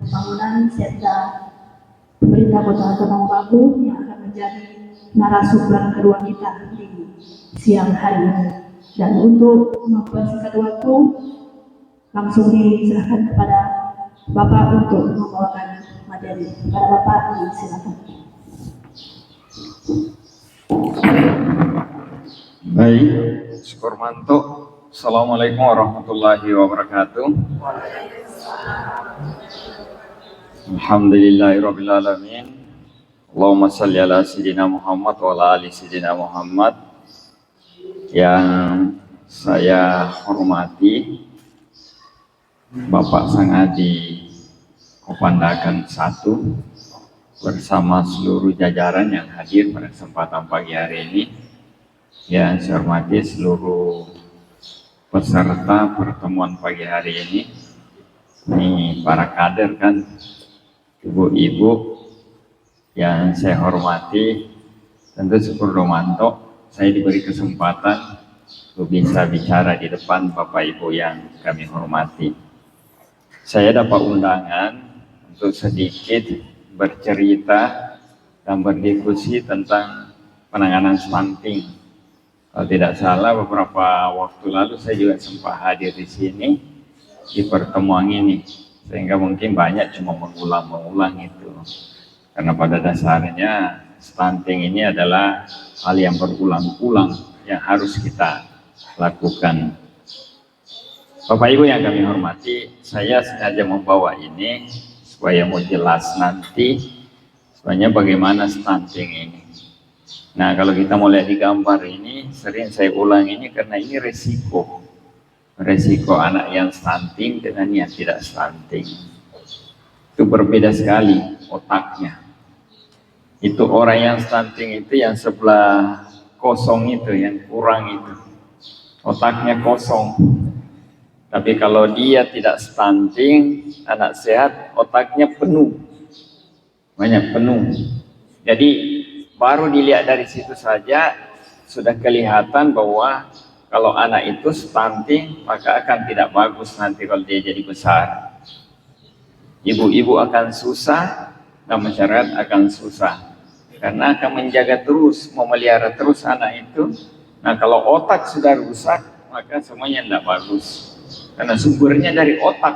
pembangunan serta pemerintah Kota Tondano yang akan menjadi narasumber kedua kita di siang hari ini. Dan untuk mempersingkat waktu, langsung diserahkan kepada Bapak untuk membawakan materi. Kepada Bapak, silakan. Baik, syukur mantuk. Assalamualaikum warahmatullahi wabarakatuh. Alhamdulillahirabbil alamin. Allahumma shalli ala sayyidina Muhammad wa ala ali sayyidina Muhammad. Yang saya hormati Bapak Sangadi Kopandakan 1 bersama seluruh jajaran yang hadir pada kesempatan pagi hari ini. Yang saya hormati seluruh peserta pertemuan pagi hari ini. Ini para kader kan, ibu-ibu yang saya hormati. Tentu syukur Romanto saya diberi kesempatan untuk bisa bicara di depan Bapak Ibu yang kami hormati. Saya dapat undangan untuk sedikit bercerita dan berdiskusi tentang penanganan stunting. Kalau tidak salah beberapa waktu lalu saya juga sempat hadir di sini di pertemuan ini, sehingga mungkin banyak cuma mengulang itu. Karena pada dasarnya stunting ini adalah hal yang berulang-ulang yang harus kita lakukan. Bapak Ibu yang kami hormati, saya sengaja membawa ini supaya mau jelas nanti sebenarnya bagaimana stunting ini. Nah, kalau kita mau lihat di gambar ini, sering saya ulang ini karena ini resiko anak yang stunting dengan yang tidak stunting. Itu berbeda sekali otaknya. Itu orang yang stunting itu yang sebelah kosong itu, yang kurang itu. Otaknya kosong. Tapi kalau dia tidak stunting, anak sehat, otaknya penuh. Banyak penuh. Jadi baru dilihat dari situ saja sudah kelihatan bahwa kalau anak itu stunting maka akan tidak bagus nanti kalau dia jadi besar. Ibu-ibu akan susah dan masyarakat akan susah karena akan menjaga terus, memelihara terus anak itu. Nah, kalau otak sudah rusak maka semuanya tidak bagus karena sumbernya dari otak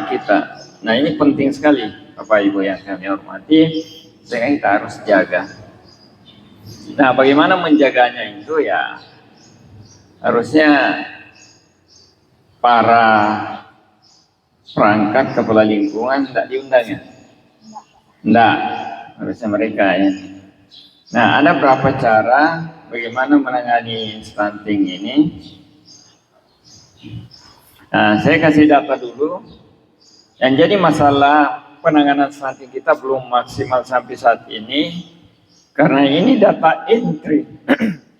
kita. Nah, ini penting sekali Bapak Ibu yang kami hormati, sehingga kita harus jaga. Nah, bagaimana menjaganya itu ya harusnya para perangkat kepala lingkungan tidak diundang ya? Tidak, harusnya mereka ya. Nah, ada berapa cara bagaimana menangani stunting ini? Nah, saya kasih data dulu. Yang jadi masalah penanganan stunting kita belum maksimal sampai saat ini karena ini data entry.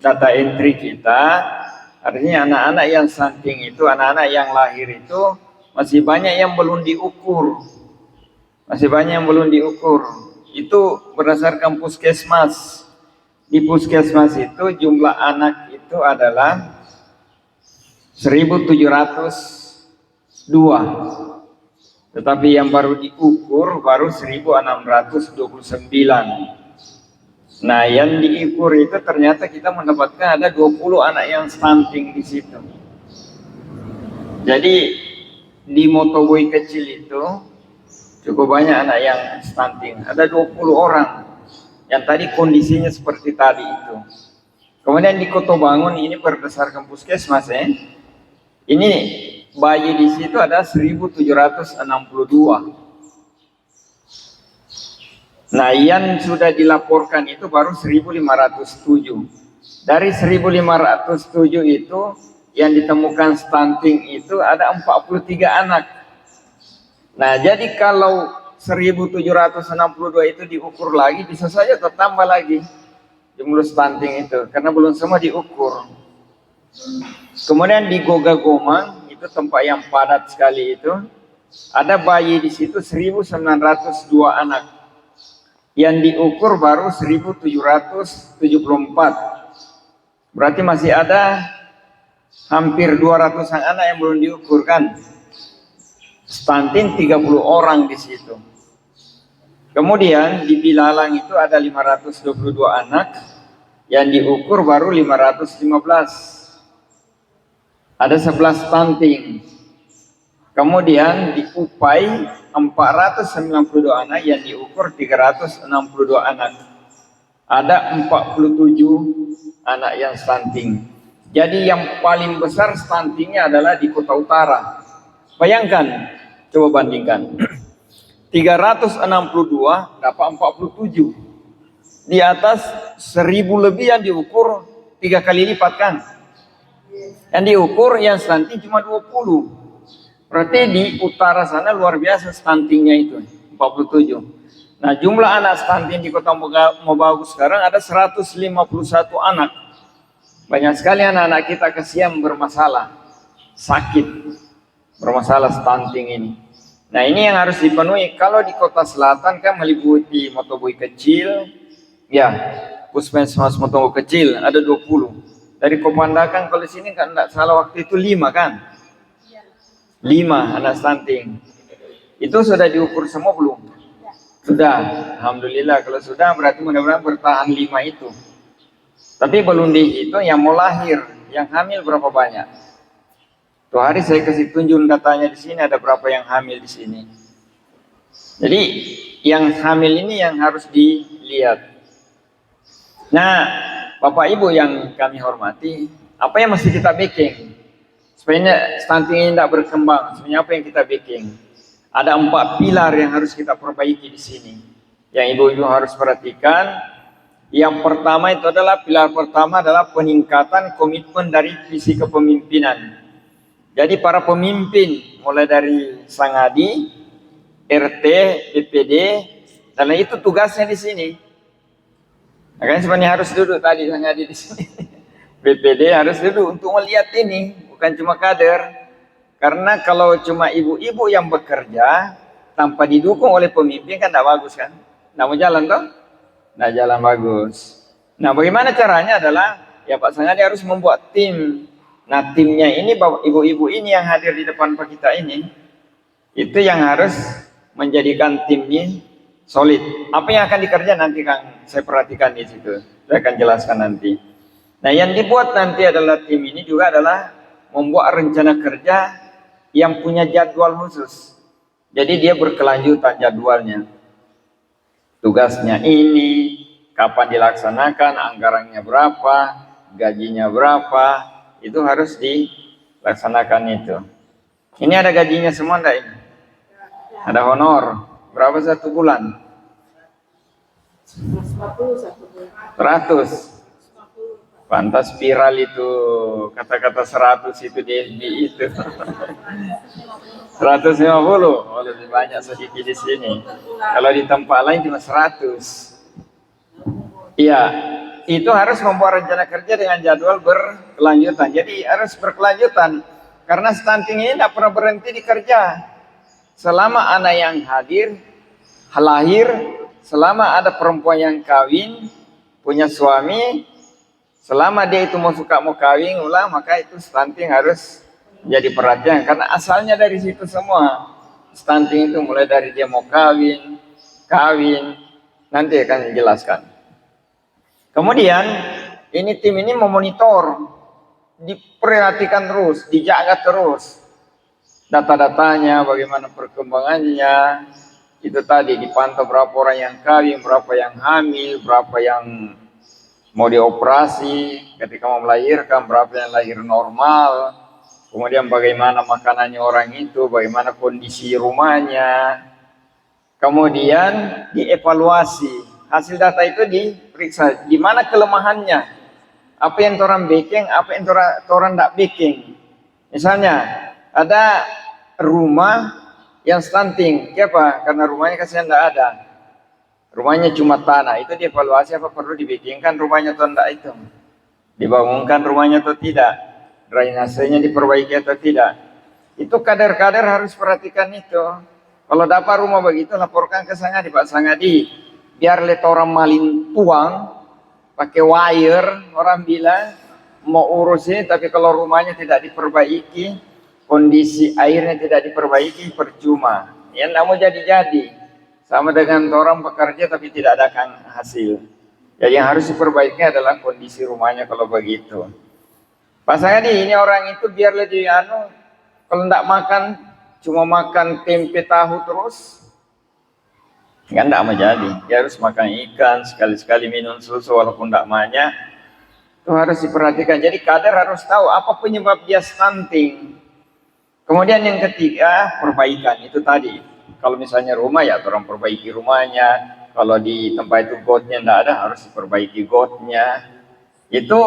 Data entry kita artinya anak-anak yang stunting itu, anak-anak yang lahir itu masih banyak yang belum diukur. Itu berdasarkan puskesmas. Di puskesmas itu jumlah anak itu adalah 1.702. Tetapi yang baru diukur baru 1.629. Nah, yang diukur itu ternyata kita mendapatkan ada 20 anak yang stunting di situ. Jadi di Motoboy kecil itu cukup banyak anak yang stunting. Ada 20 orang yang tadi kondisinya seperti tadi itu. Kemudian di Kotobangun ini berdasarkan puskesmas ya. Ini bayi di situ ada 1.762. Nah, yang sudah dilaporkan itu baru 1.507. Dari 1.507 itu yang ditemukan stunting itu ada 43 anak. Nah, jadi kalau 1.762 itu diukur lagi, bisa saja tertambah lagi jumlah stunting itu karena belum semua diukur. Kemudian di Gogagomang itu tempat yang padat sekali itu ada bayi di situ 1.902 anak. Yang diukur baru 1.774. Berarti masih ada hampir 200 anak yang belum diukur kan. stunting 30 orang di situ. Kemudian di Bilalang itu ada 522 anak, yang diukur baru 515. Ada 11 stunting. Kemudian di Upai 492 anak, yang diukur 362 anak. Ada 47 anak yang stunting. Jadi yang paling besar stuntingnya adalah di Kota Utara. Bayangkan, coba bandingkan. 362 dapat 47. Di atas 1000 lebih yang diukur 3 kali lipat kan. Yang diukur yang stunting cuma 20. Berarti di utara sana luar biasa stuntingnya itu, 47. Nah, jumlah anak stunting di Kota Mobagu sekarang ada 151 anak. Banyak sekali anak-anak kita kesian bermasalah, sakit, bermasalah stunting ini. Nah, ini yang harus dipenuhi. Kalau di Kota Selatan kan meliputi Motoboy kecil, ya, puskesmas Motoboy kecil ada 20. Dari Kopandakan kalau di sini kan tidak salah waktu itu 5 kan? 5 anak stunting. Itu sudah diukur semua belum? Sudah. Alhamdulillah, kalau sudah berarti mudah-mudahan bertahan 5 itu. Tapi belum dihitung yang mau lahir, yang hamil berapa banyak. Tuh hari saya kasih tunjuk datanya di sini, ada berapa yang hamil di sini. Jadi yang hamil ini yang harus dilihat. Nah, Bapak Ibu yang kami hormati, apa yang mesti kita bikin supaya stunting ini tidak berkembang? Sebenarnya apa yang kita bikin? Ada 4 pilar yang harus kita perbaiki di sini. Yang ibu-ibu harus perhatikan. Yang pertama itu adalah, pilar pertama adalah peningkatan komitmen dari visi kepemimpinan. Jadi para pemimpin, mulai dari Sangadi, RT, BPD, dan itu tugasnya di sini. Makanya sebenarnya harus duduk tadi Sangadi di sini. BPD harus duduk untuk melihat ini, bukan cuma kader. Karena kalau cuma ibu-ibu yang bekerja tanpa didukung oleh pemimpin kan tidak bagus kan? Tidak mau jalan toh? Tidak jalan bagus. Nah, bagaimana caranya adalah ya Pak Sangadi harus membuat tim. Nah, timnya ini ibu-ibu ini yang hadir di depan Pak kita ini, itu yang harus menjadikan timnya solid. Apa yang akan dikerja nanti Kang, saya perhatikan di situ. Saya akan jelaskan nanti. Nah, yang dibuat nanti adalah tim ini juga adalah membuat rencana kerja yang punya jadwal khusus. Jadi dia berkelanjutan jadwalnya. Tugasnya ini, kapan dilaksanakan, anggarannya berapa, gajinya berapa, itu harus dilaksanakan itu. Ini ada gajinya semua enggak ini? Ada honor. Berapa satu bulan? 100. Pantas viral itu kata-kata 100 itu di FB itu. 150. Oh, lebih banyak sedikit di sini. Kalau di tempat lain cuma 100. Iya, itu harus membuat rencana kerja dengan jadwal berkelanjutan. Jadi harus berkelanjutan. Karena stunting ini tidak pernah berhenti di kerja. Selama anak yang hadir, lahir, selama ada perempuan yang kawin, punya suami, selama dia itu mau kawin ulang, maka itu stunting harus jadi perhatian. Karena asalnya dari situ semua. Stunting itu mulai dari dia mau kawin, nanti akan dijelaskan. Kemudian, ini tim ini memonitor, diperhatikan terus, dijaga terus. Data-datanya, bagaimana perkembangannya, itu tadi dipantau berapa orang yang kawin, berapa yang hamil, berapa yang mau dioperasi, ketika mau melahirkan, berapa yang lahir normal, kemudian bagaimana makanannya orang itu, bagaimana kondisi rumahnya, kemudian dievaluasi. Hasil data itu diperiksa, di mana kelemahannya, apa yang orang bikin, apa yang orang tidak bikin. Misalnya, ada rumah yang stunting, kenapa? Karena rumahnya kasihan tidak ada. Rumahnya cuma tanah, itu dievaluasi apa perlu dibikinkan rumahnya atau tidak itu. Dibangunkan rumahnya atau tidak. Drainasenya diperbaiki atau tidak. Itu kader-kader harus perhatikan itu. Kalau dapat rumah begitu, laporkan ke Sangadi, Pak Sangadi. Biar lihat orang malin tuang, pakai wire, orang bilang mau urus ini, tapi kalau rumahnya tidak diperbaiki, kondisi airnya tidak diperbaiki, percuma. Ya tidak mau jadi-jadi. Sama dengan orang bekerja tapi tidak ada hasil. Jadi yang harus diperbaiki adalah kondisi rumahnya kalau begitu. Pasangan ini orang itu biar lebih kalau tidak makan, cuma makan tempe tahu terus, kan tidak mau jadi. Dia harus makan ikan, sekali-sekali minum susu walaupun tidak banyak. Itu harus diperhatikan. Jadi kader harus tahu apa penyebab dia stunting. Kemudian yang ketiga, perbaikan. Itu tadi. Kalau misalnya rumah, ya orang perbaiki rumahnya. Kalau di tempat itu gotnya tidak ada, harus diperbaiki gotnya. Itu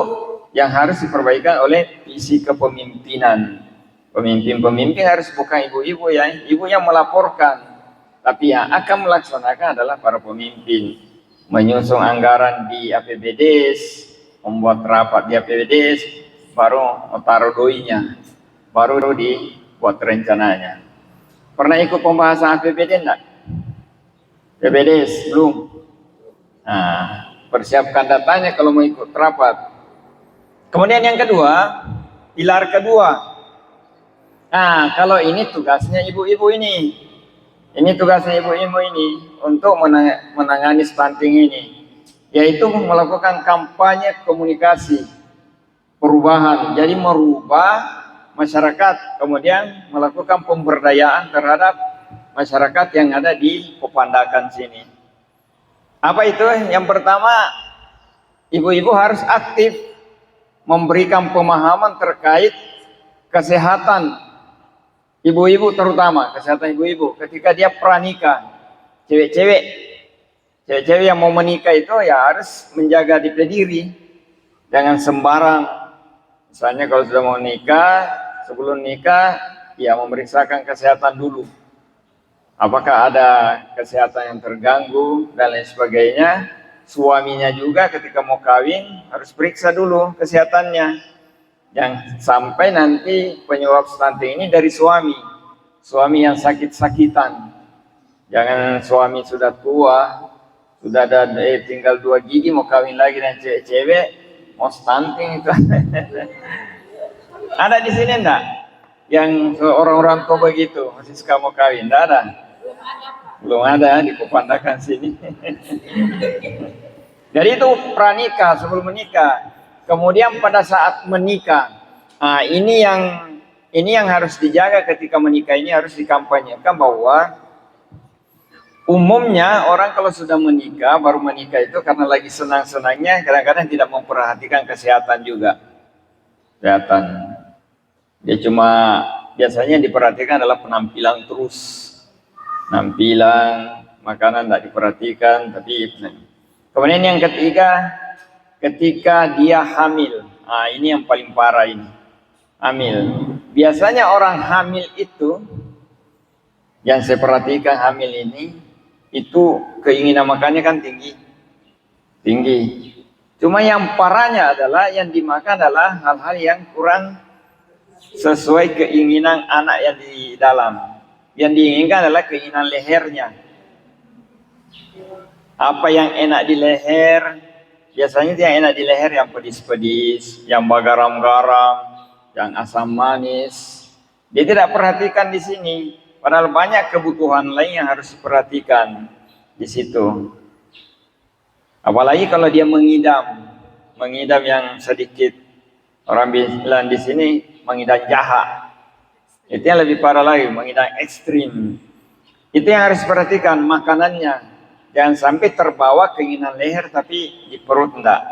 yang harus diperbaikan oleh visi kepemimpinan. Pemimpin-pemimpin harus bukan ibu-ibu ya. Ibu yang melaporkan. Tapi yang akan melaksanakan adalah para pemimpin. Menyusun anggaran di APBDes, membuat rapat di APBDes, baru taruh doinya, baru dibuat rencananya. Pernah ikut pembahasan APBD enggak? APBDes belum? Nah, persiapkan datanya kalau mau ikut rapat. Kemudian yang kedua, pilar kedua. Nah, kalau ini tugasnya ibu-ibu ini. Ini tugasnya ibu-ibu ini untuk menangani stunting ini, yaitu melakukan kampanye komunikasi perubahan. Jadi merubah masyarakat, kemudian melakukan pemberdayaan terhadap masyarakat yang ada di Pepandakan sini. Apa itu? Yang pertama, ibu-ibu harus aktif memberikan pemahaman terkait kesehatan ibu-ibu, terutama kesehatan ibu-ibu ketika dia pranikah. Cewek-cewek yang mau menikah itu ya harus menjaga diri, jangan sembarang. Misalnya kalau sudah mau nikah, sebelum nikah ya memeriksakan kesehatan dulu. Apakah ada kesehatan yang terganggu dan lain sebagainya. Suaminya juga ketika mau kawin harus periksa dulu kesehatannya. Yang sampai nanti penyebab stunting ini dari suami yang sakit-sakitan. Jangan suami sudah tua, sudah ada tinggal 2 gigi mau kawin lagi dengan cewek-cewek, mau stunting itu. Ada di sini enggak yang orang-orang tua begitu masih suka mau kawin? Enggak ada. Belum ada di Pepandakan sini. Jadi itu pranikah, sebelum menikah. Kemudian pada saat menikah, nah ini yang harus dijaga ketika menikah, ini harus dikampanyekan bahwa umumnya orang kalau sudah menikah, baru menikah itu karena lagi senang-senangnya, kadang-kadang tidak memperhatikan kesehatan juga. Kesehatan. Dia cuma biasanya diperhatikan adalah penampilan terus. Penampilan, makanan tidak diperhatikan, tapi kemudian yang ketiga, ketika dia hamil. Nah, ini yang paling parah ini. Hamil. Biasanya orang hamil itu, yang saya perhatikan hamil ini, itu keinginan makannya kan tinggi. Cuma yang parahnya adalah yang dimakan adalah hal-hal yang kurang sesuai keinginan anak yang di dalam. Yang diinginkan adalah keinginan lehernya. Apa yang enak di leher, biasanya yang enak di leher yang pedis-pedis, yang garam-garam, yang asam manis. Dia tidak perhatikan di sini. Padahal banyak kebutuhan lain yang harus diperhatikan di situ. Apalagi kalau dia mengidam yang sedikit. Orang bilang di sini mengidam jahat. Itu yang lebih parah lagi, mengidam ekstrim. Itu yang harus diperhatikan makanannya. Jangan sampai terbawa keinginan leher tapi di perut enggak.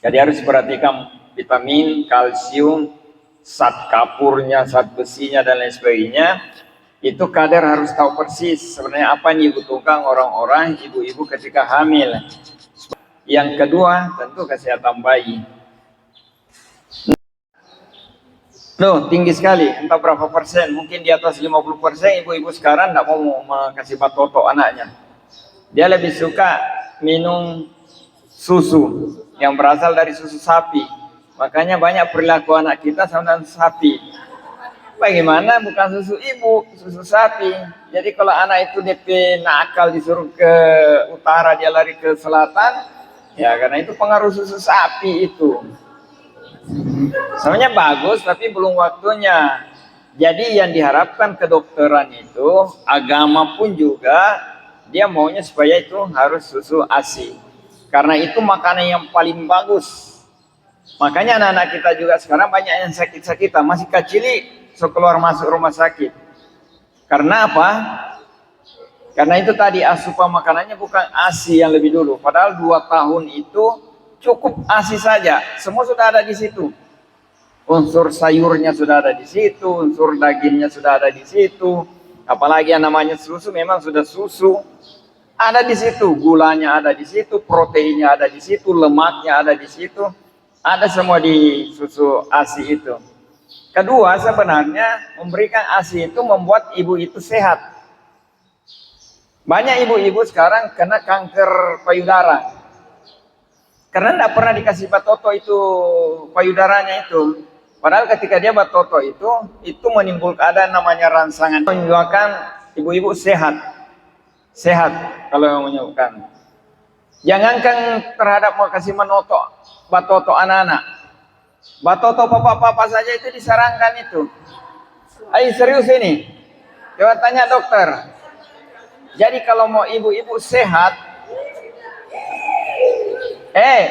Jadi harus perhatikan vitamin, kalsium, zat kapurnya, zat besinya dan lain sebagainya. Itu kader harus tahu persis sebenarnya apa yang dibutuhkan orang-orang ibu-ibu ketika hamil. Yang kedua tentu kesehatan bayi. Tinggi sekali, entah berapa persen, mungkin di atas 50% ibu-ibu sekarang tidak mau kasih batoto anaknya. Dia lebih suka minum susu yang berasal dari susu sapi. Makanya banyak perilaku anak kita sama dengan sapi. Bagaimana bukan susu ibu, susu sapi. Jadi kalau anak itu DP nakal disuruh ke utara, dia lari ke selatan, ya karena itu pengaruh susu sapi itu. Sebenarnya bagus tapi belum waktunya. Jadi yang diharapkan kedokteran itu, agama pun juga, dia maunya supaya itu harus susu ASI. Karena itu makanan yang paling bagus. Makanya anak-anak kita juga sekarang banyak yang sakit-sakitan, masih kecil, so keluar masuk rumah sakit. Karena apa? Karena itu tadi asupan makanannya bukan ASI yang lebih dulu. Padahal 2 tahun itu cukup ASI saja. Semua sudah ada di situ. Unsur sayurnya sudah ada di situ, unsur dagingnya sudah ada di situ. Apalagi yang namanya susu memang sudah susu. Ada di situ, gulanya ada di situ, proteinnya ada di situ, lemaknya ada di situ. Ada semua di susu ASI itu. Kedua, sebenarnya memberikan ASI itu membuat ibu itu sehat. Banyak ibu-ibu sekarang kena kanker payudara. Karena tidak pernah dikasih batoto itu payudaranya itu. Padahal ketika dia batoto itu menimbulkan ada namanya rangsangan. Menyebabkan ibu-ibu sehat. Sehat kalau yang menyebabkan. Jangankan terhadap mau kasih menoto batoto anak-anak. Batoto papa-papa saja itu disarankan itu. Ayo serius ini. Coba tanya dokter. Jadi kalau mau ibu-ibu sehat,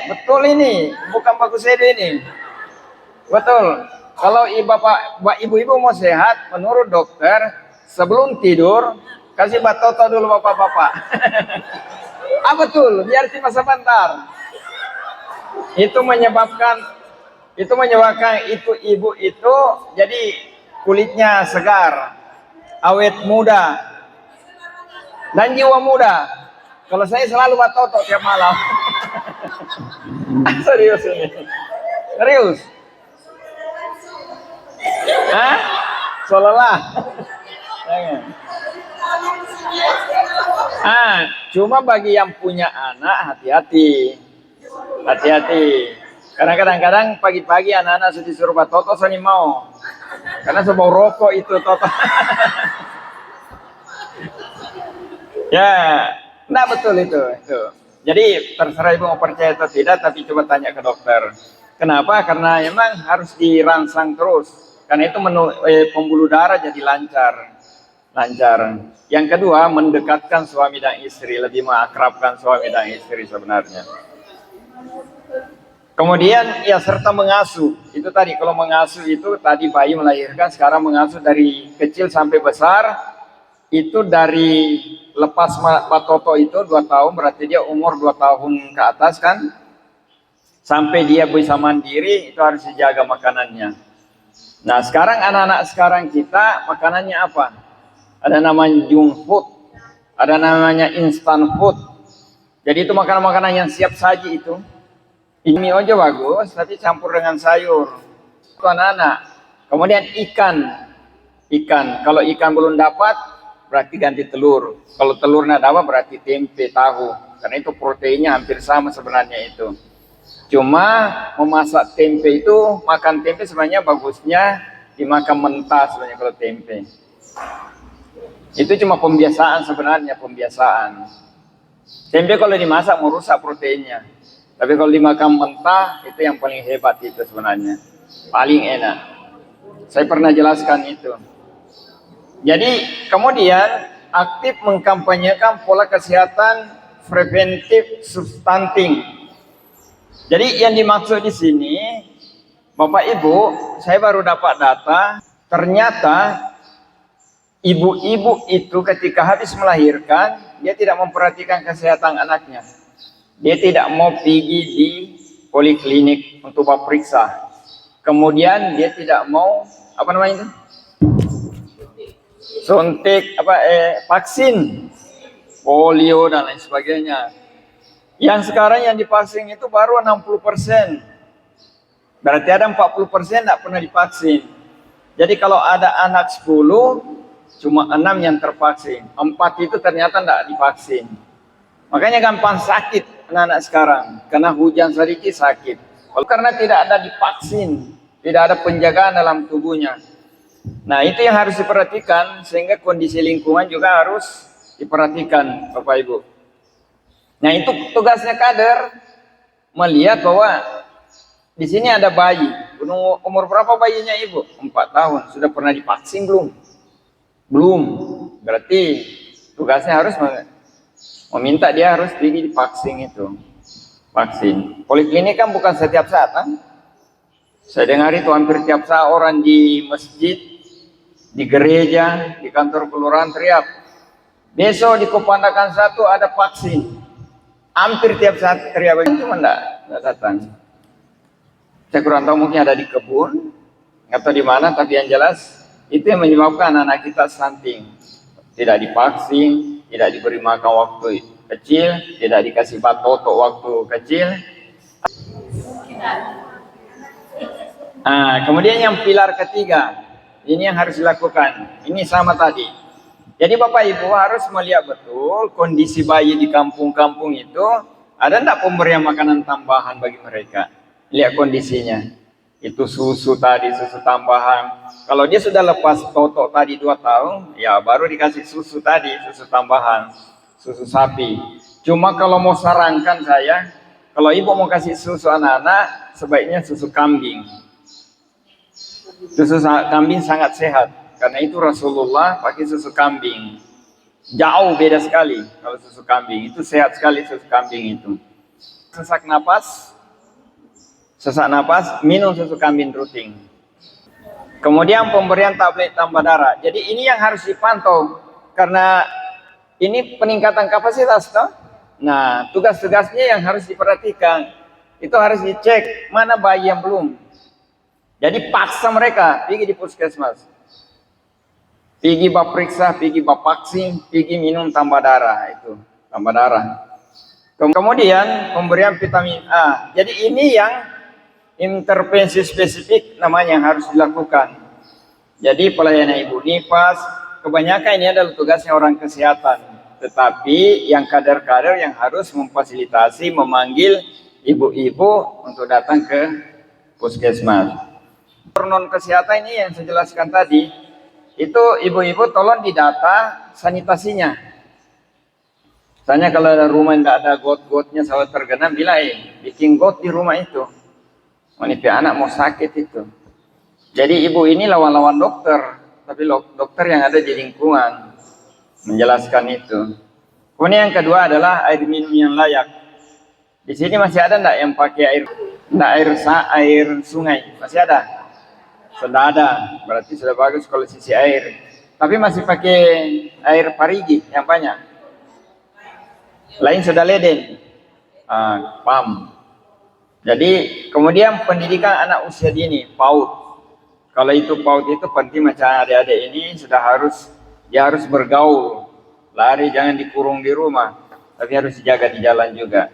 betul ini, bukan bagus ini. Betul. Kalau ibu-ibu mau sehat, menurut dokter, sebelum tidur kasih batoto dulu bapak-bapak. Betul, biar cuma sebentar. Itu menyebabkan itu ibu itu jadi kulitnya segar, awet muda, dan jiwa muda. Kalau saya selalu batoto tiap malam. Serius ini. Serius. Seolah-olah. Cuma bagi yang punya anak hati-hati. Hati-hati. Karena kadang-kadang pagi-pagi anak-anak sudah disuruh batoto saya mau. Karena sebau rokok itu toto. Ya, nah betul itu. Jadi terserah ibu mau percaya atau tidak, tapi coba tanya ke dokter. Kenapa? Karena memang harus dirangsang terus. Karena itu pembuluh darah jadi lancar. Yang kedua, mendekatkan suami dan istri, lebih mengakrabkan suami dan istri sebenarnya. Kemudian ya serta mengasuh. Itu tadi kalau mengasuh itu tadi bayi melahirkan, sekarang mengasuh dari kecil sampai besar. Itu dari lepas batoto itu 2 tahun, berarti dia umur 2 tahun ke atas kan. Sampai dia bisa mandiri, itu harus dijaga makanannya. Nah sekarang anak-anak sekarang kita makanannya apa? Ada namanya junk food, ada namanya instant food. Jadi itu makanan-makanan yang siap saji itu. Ini aja bagus, tapi campur dengan sayur. Itu anak-anak. Kemudian ikan. Kalau ikan belum dapat, berarti ganti telur. Kalau telurnya dapat, berarti tempe, tahu. Karena itu proteinnya hampir sama sebenarnya itu. Cuma memasak tempe itu, makan tempe sebenarnya bagusnya dimakan mentah sebenarnya kalau tempe. Itu cuma pembiasaan sebenarnya, pembiasaan. Tempe kalau dimasak merusak proteinnya. Tapi kalau dimakan mentah, itu yang paling hebat itu sebenarnya. Paling enak. Saya pernah jelaskan itu. Jadi kemudian aktif mengkampanyekan pola kesehatan preventif substanting. Jadi yang dimaksud di sini, Bapak Ibu, saya baru dapat data, ternyata ibu-ibu itu ketika habis melahirkan, dia tidak memperhatikan kesehatan anaknya. Dia tidak mau pergi di poliklinik untuk periksa. Kemudian dia tidak mau suntik vaksin polio dan lain sebagainya. Yang sekarang yang divaksin itu baru 60%. Berarti ada 40% tidak pernah divaksin. Jadi kalau ada anak 10, cuma 6 yang tervaksin. 4 itu ternyata tidak divaksin. Makanya gampang sakit anak-anak sekarang. Karena hujan sedikit sakit. Karena tidak ada divaksin. Tidak ada penjagaan dalam tubuhnya. Nah itu yang harus diperhatikan. Sehingga kondisi lingkungan juga harus diperhatikan Bapak Ibu. Nah itu tugasnya kader. Melihat bahwa Di sini ada bayi. Umur berapa bayinya ibu? 4 tahun. Sudah pernah divaksin belum? Belum. Berarti tugasnya harus meminta dia harus pergi divaksin itu. Vaksin. Poliklinik kan bukan setiap saat kan? Saya dengar itu hampir tiap saat orang di masjid, di gereja, di kantor kelurahan teriak, besok di Kopandakan 1 ada vaksin. Hampir tiap saat teriak, cuma enggak datang. Saya kurang tahu, mungkin ada di kebun atau di mana, tapi yang jelas itu yang menyebabkan anak kita stunting. Tidak divaksin, tidak diberi makan waktu kecil, tidak dikasih batoto waktu kecil. Kemudian yang pilar ketiga, ini yang harus dilakukan. Ini sama tadi. Jadi Bapak Ibu harus melihat betul kondisi bayi di kampung-kampung itu, ada enggak pemberian makanan tambahan bagi mereka. Lihat kondisinya. Itu susu tadi, susu tambahan. Kalau dia sudah lepas toto tadi 2 tahun, ya baru dikasih susu tadi, susu tambahan, susu sapi. Cuma kalau mau sarankan saya, kalau ibu mau kasih susu anak-anak, sebaiknya susu kambing. Susu kambing sangat sehat, karena itu Rasulullah pakai susu kambing. Jauh beda sekali kalau susu kambing, itu sehat sekali susu kambing itu. Sesak napas, minum susu kambing rutin. Kemudian pemberian tablet tambah darah. Jadi ini yang harus dipantau, karena ini peningkatan kapasitas toh. Nah, tugas-tugasnya yang harus diperhatikan, itu harus dicek mana bayi yang belum. Jadi paksa mereka pergi di puskesmas, pergi periksa, pergi vaksin, pergi minum tambah darah itu, tambah darah. Kemudian pemberian vitamin A. Jadi ini yang intervensi spesifik namanya yang harus dilakukan. Jadi pelayanan ibu nifas, kebanyakan ini adalah tugasnya orang kesehatan. Tetapi yang kader-kader yang harus memfasilitasi, memanggil ibu-ibu untuk datang ke puskesmas. Non kesehatan ini yang saya jelaskan tadi, itu ibu-ibu tolong didata sanitasinya. Misalnya kalau ada rumah yang tidak ada got-gotnya selalu tergenang, bilang bikin got di rumah itu. Menipis anak mau sakit itu. Jadi ibu ini lawan-lawan dokter, tapi dokter yang ada di lingkungan menjelaskan itu. Kemudian yang kedua adalah air minum yang layak. Di sini masih ada enggak yang pakai air sungai? Masih ada? Sudah ada, berarti sudah bagus kalau sisi air. Tapi masih pakai air parigi yang banyak. Lain sudah leden, pam. Jadi kemudian pendidikan anak usia dini, PAUD. Kalau itu PAUD itu penting, macam adik-adik ini dia harus bergaul, lari, jangan dikurung di rumah, tapi harus dijaga di jalan juga.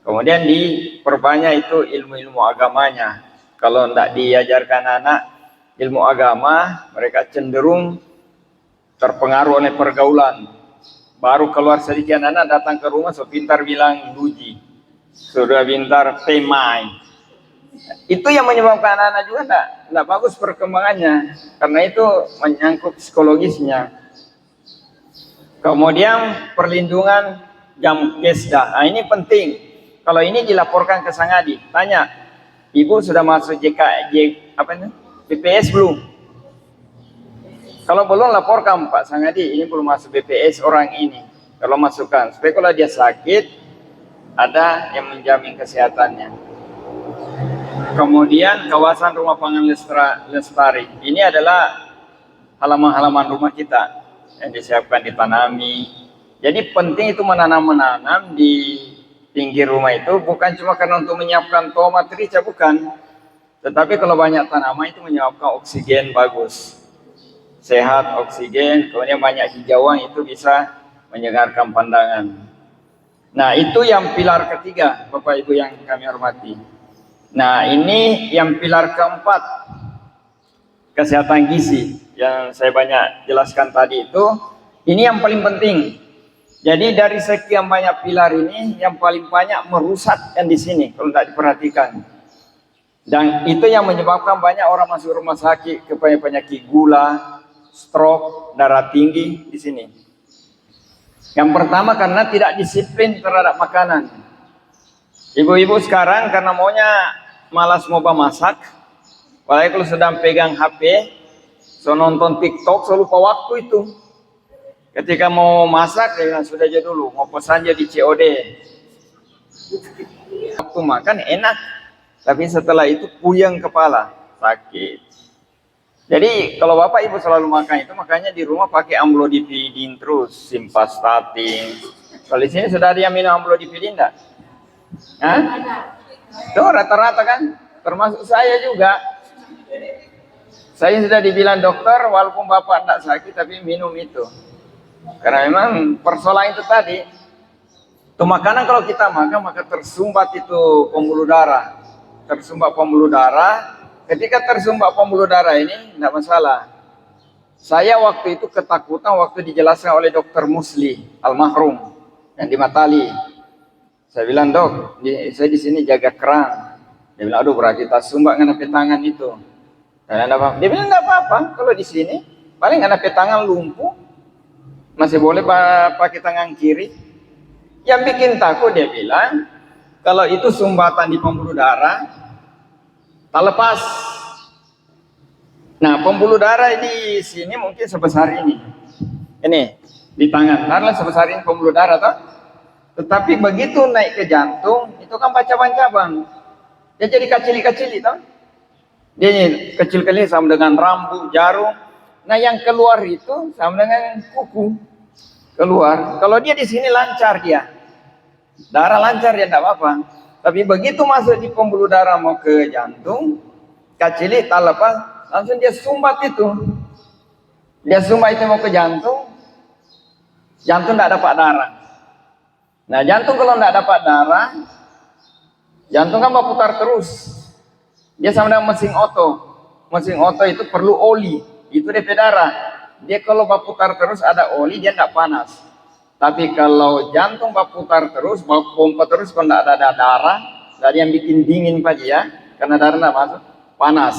Kemudian diperbanyak itu ilmu-ilmu agamanya. Kalau tidak diajarkan anak ilmu agama, mereka cenderung terpengaruh oleh pergaulan. Baru keluar sedikit anak datang ke rumah, so pintar bilang luji, sudah pintar temai. Itu yang menyebabkan anak-anak juga tidak bagus perkembangannya, karena itu menyangkut psikologisnya. Kemudian perlindungan jam kesda, nah ini penting. Kalau ini dilaporkan ke Sangadi, tanya, ibu sudah masuk BPS belum? Kalau belum, laporkan Pak Sangadi, ini belum masuk BPS orang ini. Kalau masukkan, supaya kalau dia sakit, ada yang menjamin kesehatannya. Kemudian kawasan rumah pangan lestari. Ini adalah halaman-halaman rumah kita yang disiapkan ditanami. Jadi penting itu menanam di pinggir rumah itu, bukan cuma karena untuk menyiapkan tomat, rica, bukan. Tetapi kalau banyak tanaman itu menyebabkan oksigen bagus. Sehat, oksigen, kemudian banyak hijauan, itu bisa menyegarkan pandangan. Nah, itu yang pilar ketiga, Bapak Ibu yang kami hormati. Nah, ini yang pilar keempat, kesehatan gizi, yang saya banyak jelaskan tadi itu. Ini yang paling penting. Jadi dari sekian banyak pilar ini, yang paling banyak merusak yang di sini kalau tidak diperhatikan. Dan itu yang menyebabkan banyak orang masuk rumah sakit kepada penyakit gula, stroke, darah tinggi di sini. Yang pertama karena tidak disiplin terhadap makanan. Ibu-ibu sekarang karena maunya malas mau masak, apalagi kalau sedang pegang HP, so nonton TikTok, so lupa waktu itu. Ketika mau masak, dia bilang sudah aja dulu, mau pesan aja di COD. Waktu makan enak, tapi setelah itu puyeng kepala, sakit. Jadi kalau Bapak Ibu selalu makan itu, makanya di rumah pakai amlodipidin terus, simvastatin. Kalau di sini sudah ada yang minum amlodipidin enggak? Hah? Tuh rata-rata kan, termasuk saya juga. Saya sudah dibilang dokter, walaupun Bapak tidak sakit, tapi minum itu. Karena memang persoalan itu tadi, itu makanan kalau kita makan, maka tersumbat itu pembuluh darah. Tersumbat pembuluh darah. Ketika tersumbat pembuluh darah ini, tidak masalah. Saya waktu itu ketakutan waktu dijelaskan oleh dokter Musli, almarhum, yang di Matali. Saya bilang, dok, saya di sini jaga keran. Dia bilang, aduh berarti tersumbat dengan tangan itu. Dan dia bilang, enggak apa-apa, kalau di sini, paling ada tangan lumpuh, masih boleh pakai tangan kiri. Yang bikin takut dia bilang, kalau itu sumbatan di pembuluh darah, tak lepas. Nah, pembuluh darah di sini mungkin sebesar ini. Ini di tangan, taruhlah sebesar ini pembuluh darah toh. Tetapi begitu naik ke jantung, itu kan cabang-cabang. Dia jadi kecil-kecil toh. Dia kecil-kecil sama dengan rambut, jarum. Nah, yang keluar itu sama dengan kuku. Keluar. Kalau dia di sini lancar dia. Darah lancar dia tidak apa-apa. Tapi begitu masuk di pembuluh darah mau ke jantung, kacili tak lepas, langsung dia sumbat itu. Dia sumbat itu mau ke jantung, jantung tidak dapat darah. Nah, jantung kalau tidak dapat darah, jantung kan berputar terus. Dia sama dengan mesin oto. Mesin oto itu perlu oli, itu DP darah. Dia kalau berputar terus ada oli, dia tidak panas. Tapi kalau jantung berputar terus, pompa terus, kalau tidak ada darah, dari yang bikin dingin Pak ya, karena darah tidak masuk, panas.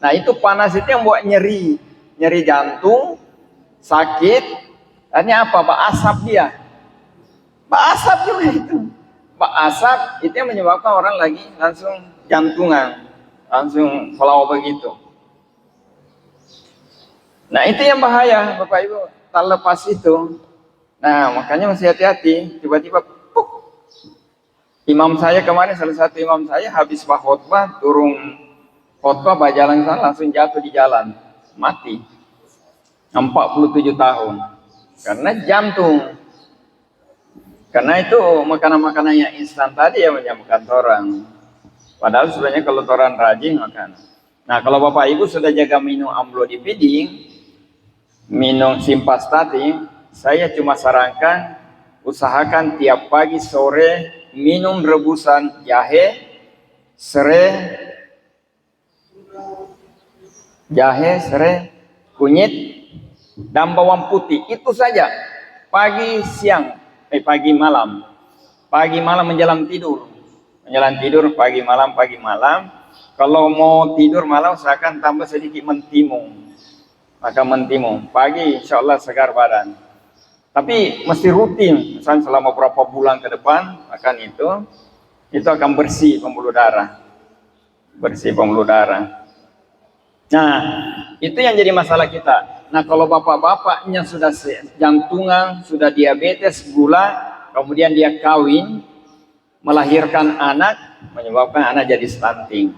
Nah itu panas itu yang buat nyeri, nyeri jantung, sakit. Artinya apa? Pak asap dia. Pak asap juga itu. Pak asap itu yang menyebabkan orang lagi langsung jantungan, langsung flow begitu. Nah itu yang bahaya Bapak Ibu, tak lepas itu. Nah makanya mesti hati-hati, tiba-tiba imam saya kemarin, salah satu imam saya habis khotbah, turun khotbah berjalan sana langsung jatuh di jalan, mati. 47 tahun karena jantung. Karena itu makanan-makanan yang instan tadi yang menyebabkan orang. Padahal sebenarnya kalau orang rajin makan. Nah kalau Bapak Ibu sudah jaga minum amlodipidin, minum simvastatin, saya cuma sarankan usahakan tiap pagi sore minum rebusan jahe, serai, kunyit, dan bawang putih. Itu saja. Pagi, siang, pagi malam. Pagi malam menjelang tidur. Menjelang tidur pagi malam. Kalau mau tidur malam usahakan tambah sedikit mentimun. Maka mentimun. Pagi insya Allah segar badan. Tapi mesti rutin, misalnya selama berapa bulan ke depan makan itu akan bersih pembuluh darah. Bersih pembuluh darah. Nah, itu yang jadi masalah kita. Nah, kalau bapak-bapaknya sudah jantungan, sudah diabetes, gula, kemudian dia kawin, melahirkan anak, menyebabkan anak jadi stunting.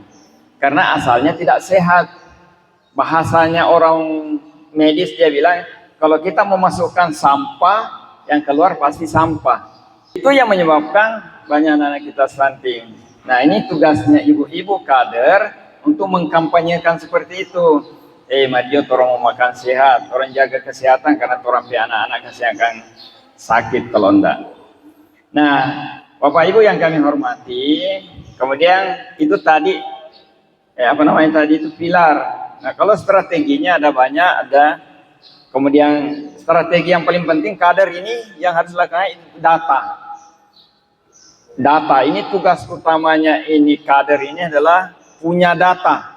Karena asalnya tidak sehat. Bahasanya orang medis dia bilang, kalau kita memasukkan sampah, yang keluar pasti sampah. Itu yang menyebabkan banyak anak kita stunting. Nah ini tugasnya ibu-ibu kader untuk mengkampanyekan seperti itu. Madio orang mau makan sehat, orang jaga kesehatan karena orang punya anak-anak akan sakit kalau enggak. Nah Bapak Ibu yang kami hormati, kemudian itu tadi, tadi itu pilar. Nah kalau strateginya ada banyak, kemudian strategi yang paling penting kader ini yang harus dilakukan data. Data ini tugas utamanya ini kader ini adalah punya data.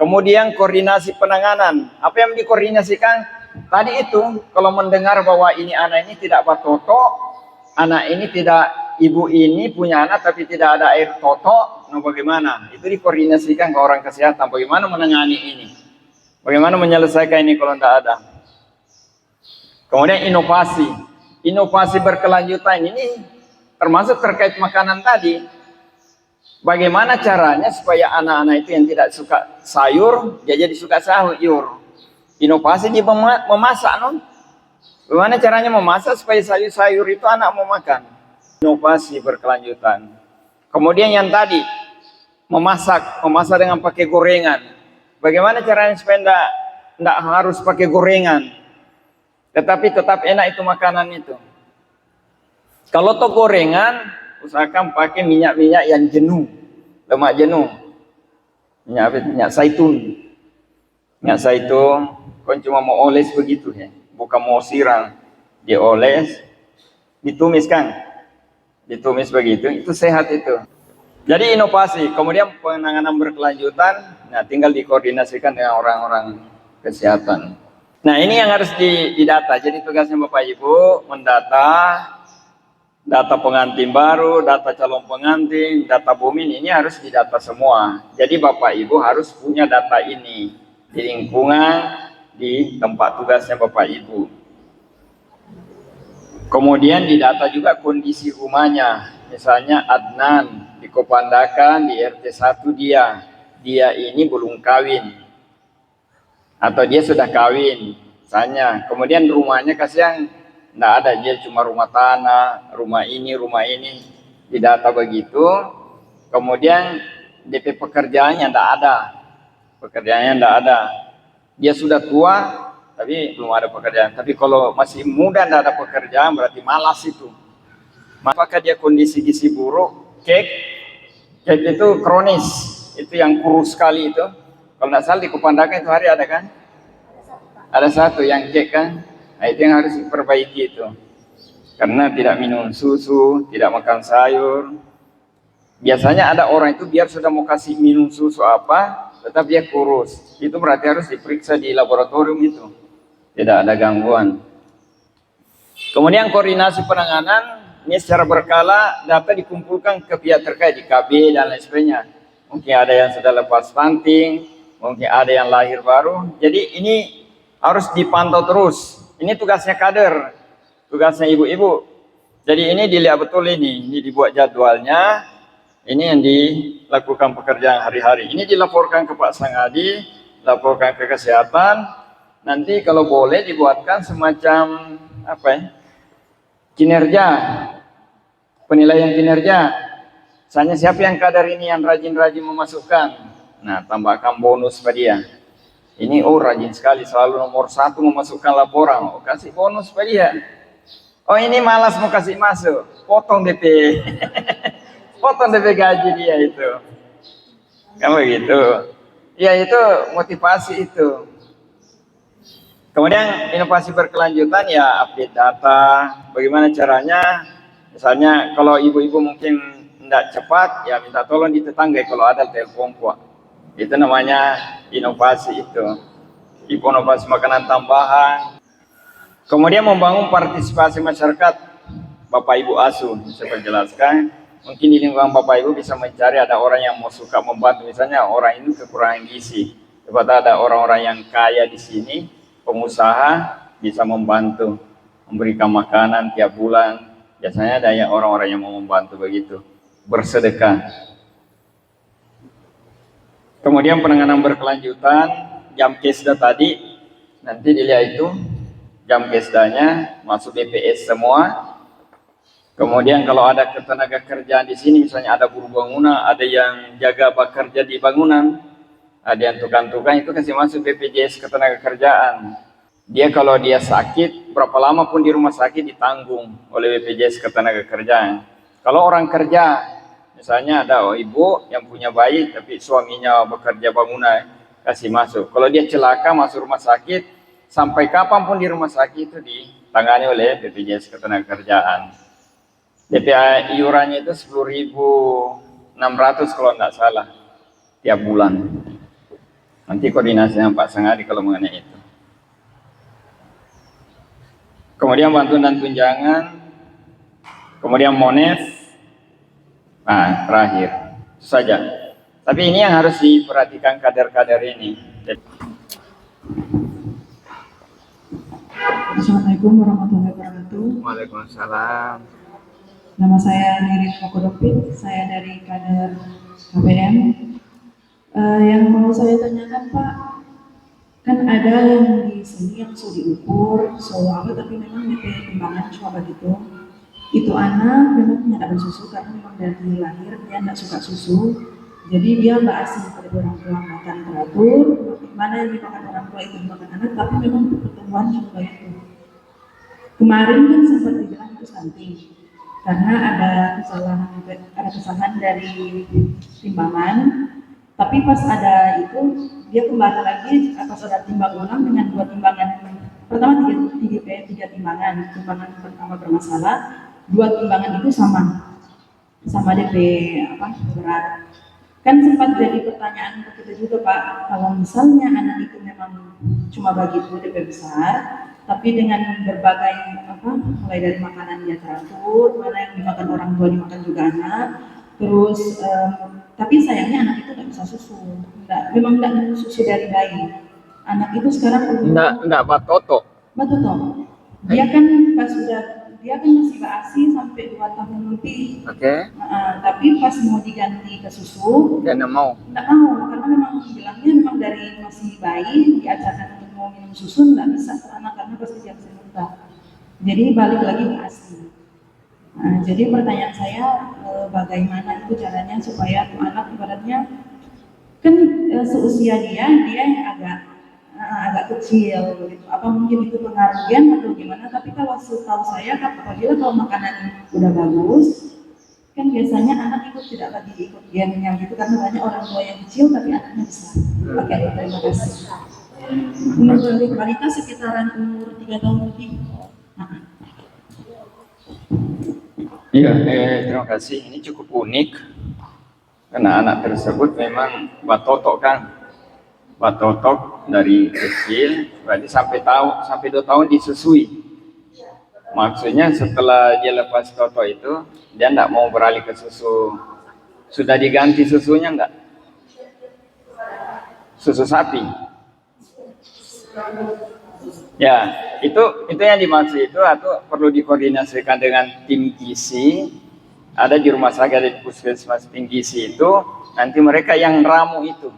Kemudian koordinasi penanganan. Apa yang dikoordinasikan? Tadi itu kalau mendengar bahwa ini anak ini tidak patotok, anak ini tidak, ibu ini punya anak tapi tidak ada air toto, nah bagaimana? Itu dikoordinasikan ke orang kesehatan, bagaimana menangani ini, bagaimana menyelesaikan ini kalau tidak ada. Kemudian inovasi berkelanjutan ini termasuk terkait makanan tadi. Bagaimana caranya supaya anak-anak itu yang tidak suka sayur, dia jadi suka sayur. Inovasi di memasak, non. Bagaimana caranya memasak supaya sayur-sayur itu anak mau makan? Inovasi berkelanjutan. Kemudian yang tadi, memasak dengan pakai gorengan. Bagaimana caranya supaya tidak harus pakai gorengan, tetapi tetap enak itu makanan itu. Kalau toh gorengan, usahakan pakai minyak-minyak yang jenuh, lemak jenuh, minyak zaitun. Minyak zaitun, kau cuma mau oles begitu ya, bukan mau siram, dia oles, ditumis kan, ditumis begitu, itu sehat itu. Jadi inovasi, kemudian penanganan berkelanjutan, nah tinggal dikoordinasikan dengan orang-orang kesehatan. Nah ini yang harus didata. Jadi tugasnya Bapak Ibu mendata data pengantin baru, data calon pengantin, data bumin, ini harus didata semua. Jadi Bapak Ibu harus punya data ini di lingkungan, di tempat tugasnya Bapak Ibu. Kemudian didata juga kondisi rumahnya. Misalnya Adnan di Kopandakan di RT 1 dia ini belum kawin atau dia sudah kawin misalnya. Kemudian rumahnya kasihan tidak ada, dia cuma rumah tanah, rumah ini didata begitu. Kemudian DP pekerjaannya tidak ada, dia sudah tua tapi belum ada pekerjaan. Tapi kalau masih muda tidak ada pekerjaan berarti malas itu. Apakah dia kondisi gizi buruk? Kek itu kronis, itu yang kurus sekali itu. Kalau tidak salah di Kupandakan itu hari ada kan? Ada satu yang kek kan? Nah itu yang harus diperbaiki itu. Karena tidak minum susu, tidak makan sayur. Biasanya ada orang itu biar sudah mau kasih minum susu apa, tetap dia kurus. Itu berarti harus diperiksa di laboratorium itu. Tidak ada gangguan. Kemudian koordinasi penanganan, ini secara berkala data dikumpulkan ke pihak terkait di KB dan lain sebagainya. Mungkin ada yang sudah lepas stunting, mungkin ada yang lahir baru. Jadi ini harus dipantau terus. Ini tugasnya kader, tugasnya ibu-ibu. Jadi ini dilihat betul ini dibuat jadwalnya. Ini yang dilakukan pekerjaan hari-hari. Ini dilaporkan ke Pak Sangadi, laporkan ke kesehatan. Nanti kalau boleh dibuatkan semacam apa ya? Kinerja, penilaian kinerja. Misalnya siapa yang kadar ini yang rajin-rajin memasukkan, nah tambahkan bonus pada dia. Ini rajin sekali, selalu nomor 1 memasukkan laporan, kasih bonus pada dia. Oh ini malas mau kasih masuk, potong DP, potong DP gaji dia itu. Kamu gitu, ya itu motivasi itu. Kemudian inovasi berkelanjutan ya update data, bagaimana caranya, misalnya kalau ibu-ibu mungkin tidak cepat, ya minta tolong di tetangga kalau ada telepon Pak. Itu namanya inovasi itu. Inovasi makanan tambahan. Kemudian membangun partisipasi masyarakat, Bapak Ibu asuh, saya jelaskan. Mungkin di lingkungan Bapak Ibu bisa mencari ada orang yang mau suka membantu, misalnya orang ini kekurangan gizi. Coba ada orang-orang yang kaya di sini, pengusaha bisa membantu memberikan makanan tiap bulan. Biasanya ada yang orang-orang yang mau membantu begitu, bersedekah. Kemudian penanganan berkelanjutan, jam kesda tadi nanti dilihat itu jam kesdanya masuk BPS semua. Kemudian kalau ada ketenaga kerjaan di sini, misalnya ada buruh bangunan, ada yang jaga bekerja di bangunan, ada yang tukang-tukang, itu kasih masuk BPJS ketenaga kerjaan. Dia kalau dia sakit, berapa lama pun di rumah sakit ditanggung oleh BPJS ketenaga kerjaan. Kalau orang kerja, misalnya ada ibu yang punya bayi tapi suaminya bekerja bangunan, kasih masuk. Kalau dia celaka masuk rumah sakit, sampai kapanpun di rumah sakit itu ditangani oleh BPJS ketenaga kerjaan. DP iurannya itu 10.600 kalau tidak salah tiap bulan. Nanti koordinasi dengan Pak Sangadi kalau mengenai itu. Kemudian bantuan dan tunjangan kemudian Mones, nah terakhir itu saja. Tapi ini yang harus diperhatikan kader-kader ini. Assalamualaikum warahmatullahi wabarakatuh. Waalaikumsalam. Nama saya Nirin Mokodopit, saya dari kader KPM. Yang mau saya tanyakan Pak, kan ada yang di sini yang sudah diukur, apa, tapi memang DP timbangan cuma begitu. Itu anak memang tidak bersusu karena memang dari lahir dia tidak suka susu. Jadi dia nggak asing pada orang tua, makan teratur, mana yang dimakan orang tua itu dimakan anak, tapi memang pertumbuhan cuma itu. Kemarin kan sempat dibilang itu stunting karena ada kesalahan dari timbangan, tapi pas ada itu dia kembali lagi pas ada timbang ulang dengan dua timbangan. Pertama tiga timbangan pertama bermasalah, dua timbangan itu sama DP berat. Kan sempat jadi pertanyaan untuk kita juga Pak, kalau misalnya anak itu memang cuma begitu DP besar, tapi dengan berbagai mulai dari makanan dia teratur, mana yang dimakan orang tua dimakan juga anak, terus tapi sayangnya anak itu nggak bisa susu, memang nggak minum susu dari bayi. Anak itu sekarang nggak batoto. Dia kan dia kan masih basi sampai 2 tahun lebih. Oke. Tapi pas mau diganti ke susu, dia nggak mau karena memang bilangnya memang dari masih bayi diajarkan untuk mau minum susu nggak bisa anak karena pasti dia bisa muntah. Jadi balik lagi ke asli. Jadi pertanyaan saya, bagaimana itu caranya supaya tuh anak ibaratnya kan seusia dia yang agak kecil begitu. Apa mungkin itu pengaruh gen atau gimana? Tapi kalau setahu saya, apabila kalau makanan udah bagus, kan biasanya anak itu tidak lagi ikut gennya gitu karena banyak orang tua yang kecil tapi anaknya besar. Oke, terima kasih. Umur balita sekitaran umur 3 tahun lebih. Iya, terima kasih. Ini cukup unik karena anak tersebut memang batotok kan. Batotok dari kecil, berarti sampai 2 tahun disusui. Maksudnya setelah dia lepas toto itu, dia tidak mau beralih ke susu. Sudah diganti susunya enggak? Susu sapi. Ya, itu yang dimaksud itu atau perlu dikoordinasikan dengan tim gizi. Ada di rumah sakit, ada di puskesmas tim gizi itu, nanti mereka yang ramu itu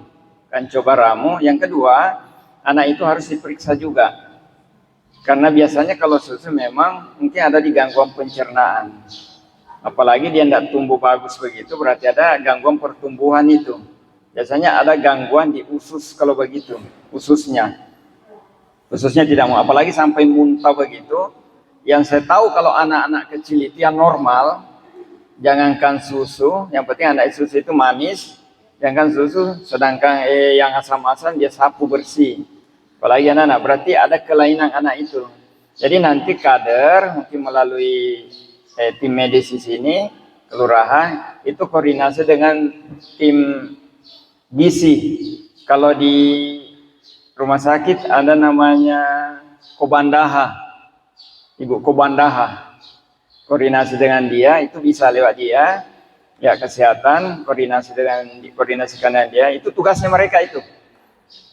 kan coba ramu. Yang kedua, anak itu harus diperiksa juga. Karena biasanya kalau susu memang mungkin ada di gangguan pencernaan. Apalagi dia tidak tumbuh bagus begitu, berarti ada gangguan pertumbuhan itu. Biasanya ada gangguan di usus kalau begitu, ususnya tidak mau, apalagi sampai muntah begitu. Yang saya tahu kalau anak-anak kecil itu yang normal, jangankan susu, yang penting anak susu itu manis, jangankan susu, sedangkan yang asam-asam dia sapu bersih. Apalagi anak-anak, berarti ada kelainan anak itu. Jadi nanti kader mungkin melalui tim medis di sini, kelurahan, itu koordinasi dengan tim gizi. Kalau di rumah sakit ada namanya Kobandaha, Ibu Kobandaha. Koordinasi dengan dia, itu bisa lewat dia. Ya, kesehatan, koordinasikan dengan dia, itu tugasnya mereka itu.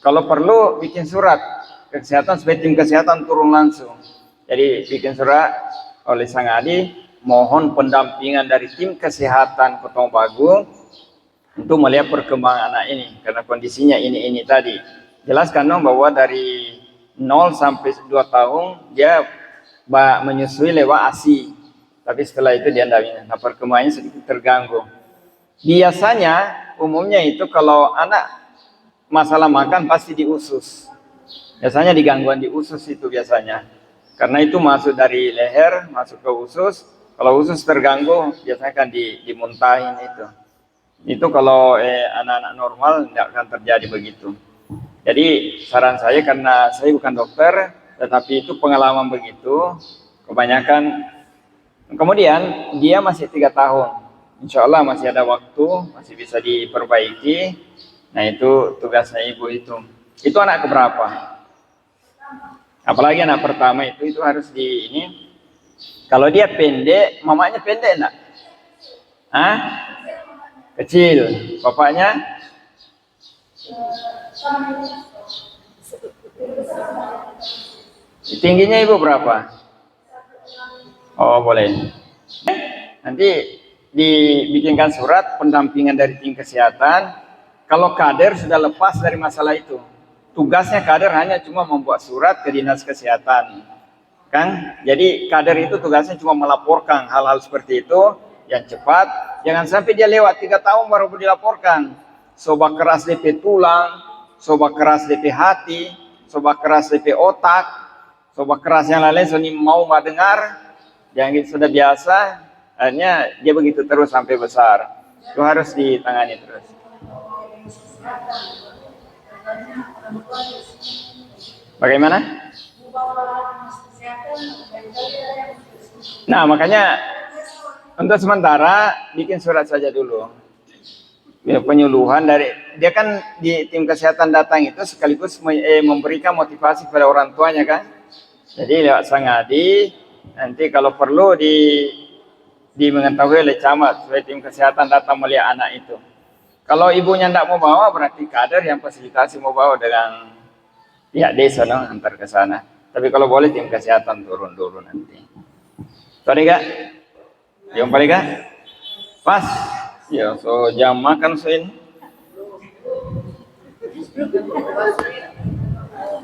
Kalau perlu bikin surat kesehatan supaya tim kesehatan turun langsung. Jadi bikin surat oleh Sang Adi, mohon pendampingan dari tim kesehatan Kota Bagung untuk melihat perkembangan anak ini karena kondisinya ini tadi. Jelaskan dong bahwa dari 0 sampai 2 tahun dia menyusui lewat ASI. Tapi setelah itu dia tidak, nah perkembangannya sedikit terganggu. Biasanya umumnya itu kalau anak masalah makan pasti di usus. Biasanya di gangguan di usus itu biasanya. Karena itu masuk dari leher, masuk ke usus. Kalau usus terganggu, biasanya kan dimuntahin itu. Itu kalau anak-anak normal tidak akan terjadi begitu. Jadi saran saya, karena saya bukan dokter, tetapi itu pengalaman begitu, kebanyakan. Kemudian dia masih 3 tahun. Insya Allah masih ada waktu, masih bisa diperbaiki. Nah itu tugasnya ibu itu. Itu anak keberapa? Apalagi anak pertama itu harus Kalau dia pendek, mamanya pendek enggak? Hah? Kecil. Bapaknya? Tingginya ibu berapa? Oh, boleh. Nanti dibikinkan surat pendampingan dari tim kesehatan. Kalau kader sudah lepas dari masalah itu, tugasnya kader hanya cuma membuat surat ke dinas kesehatan, kan? Jadi kader itu tugasnya cuma melaporkan hal-hal seperti itu yang cepat. Jangan sampai dia lewat 3 tahun baru dilaporkan. Sobat keras DP tulang, sobat keras DP hati, sobat keras DP otak, sobat keras yang lain sini mau nggak dengar, yang itu sudah biasa. Hanya dia begitu terus sampai besar. Itu harus ditangani terus. Bagaimana? Nah, makanya untuk sementara bikin surat saja dulu. Penyuluhan dari dia kan di tim kesehatan datang itu sekaligus memberikan motivasi pada orang tuanya kan. Jadi lewat Sangadi nanti kalau perlu mengetahui oleh camat supaya tim kesehatan datang melihat anak itu. Kalau ibunya tidak mau bawa berarti kader yang fasilitasi mau bawa dengan pihak desa dong antar ke sana. Tapi kalau boleh tim kesehatan turun dulu nanti. Sorry kak, jumpa lagi kak. Pas, ya so jam makan so ini.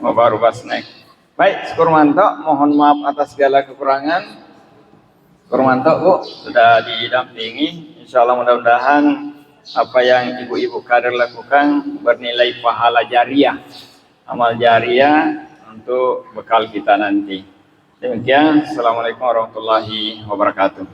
Mau baru pas naik. Baik, Kurmanto, mohon maaf atas segala kekurangan. Kurmanto Bu sudah didampingi, insya Allah mudah-mudahan apa yang ibu-ibu kader lakukan bernilai pahala jariah, amal jariah untuk bekal kita nanti. Demikian, Assalamualaikum warahmatullahi wabarakatuh.